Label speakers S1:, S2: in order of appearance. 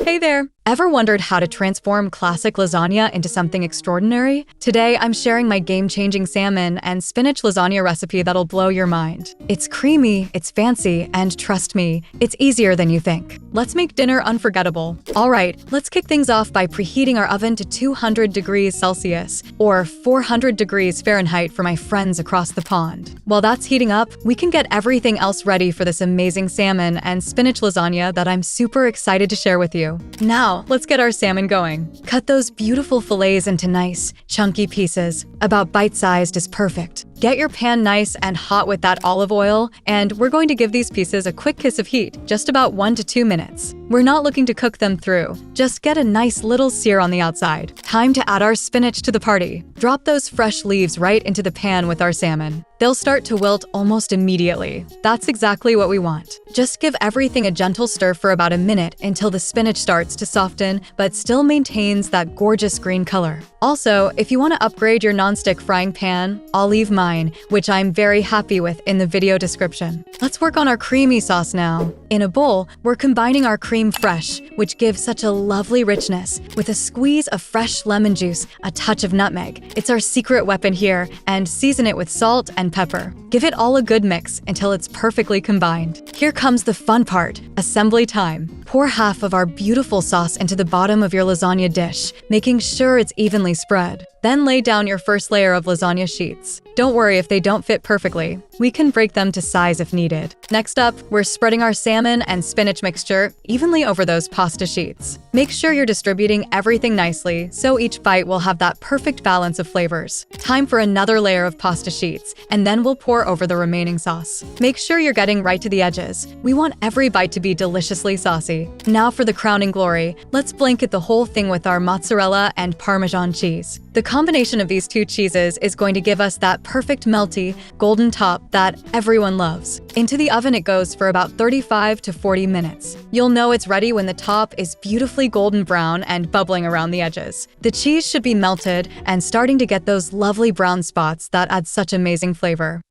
S1: Hey there! Ever wondered how to transform classic lasagna into something extraordinary? Today, I'm sharing my game-changing salmon and spinach lasagna recipe that'll blow your mind. It's creamy, it's fancy, and trust me, it's easier than you think. Let's make dinner unforgettable. All right, let's kick things off by preheating our oven to 200 degrees Celsius, or 400 degrees Fahrenheit for my friends across the pond. While that's heating up, we can get everything else ready for this amazing salmon and spinach lasagna that I'm super excited to share with you. Now, let's get our salmon going. Cut those beautiful fillets into nice, chunky pieces. About bite-sized is perfect. Get your pan nice and hot with that olive oil, and we're going to give these pieces a quick kiss of heat, just about 1 to 2 minutes. We're not looking to cook them through. Just get a nice little sear on the outside. Time to add our spinach to the party. Drop those fresh leaves right into the pan with our salmon. They'll start to wilt almost immediately. That's exactly what we want. Just give everything a gentle stir for about a minute until the spinach starts to soften but still maintains that gorgeous green color. Also, if you want to upgrade your nonstick frying pan, I'll leave mine, which I'm very happy with, in the video description. Let's work on our creamy sauce now. In a bowl, we're combining our creme fraiche, which gives such a lovely richness, with a squeeze of fresh lemon juice, a touch of nutmeg. It's our secret weapon here, and season it with salt and pepper. Give it all a good mix until it's perfectly combined. Here comes the fun part, assembly time. Pour half of our beautiful sauce into the bottom of your lasagna dish, making sure it's evenly spread. Then lay down your first layer of lasagna sheets. Don't worry if they don't fit perfectly. We can break them to size if needed. Next up, we're spreading our salmon and spinach mixture evenly over those pasta sheets. Make sure you're distributing everything nicely so each bite will have that perfect balance of flavors. Time for another layer of pasta sheets, and then we'll pour over the remaining sauce. Make sure you're getting right to the edges. We want every bite to be deliciously saucy. Now for the crowning glory, let's blanket the whole thing with our mozzarella and Parmesan cheese. The combination of these two cheeses is going to give us that perfect melty, golden top that everyone loves. Into the oven it goes for about 35 to 40 minutes. You'll know it's ready when the top is beautifully golden brown and bubbling around the edges. The cheese should be melted and starting to get those lovely brown spots that add such amazing flavor.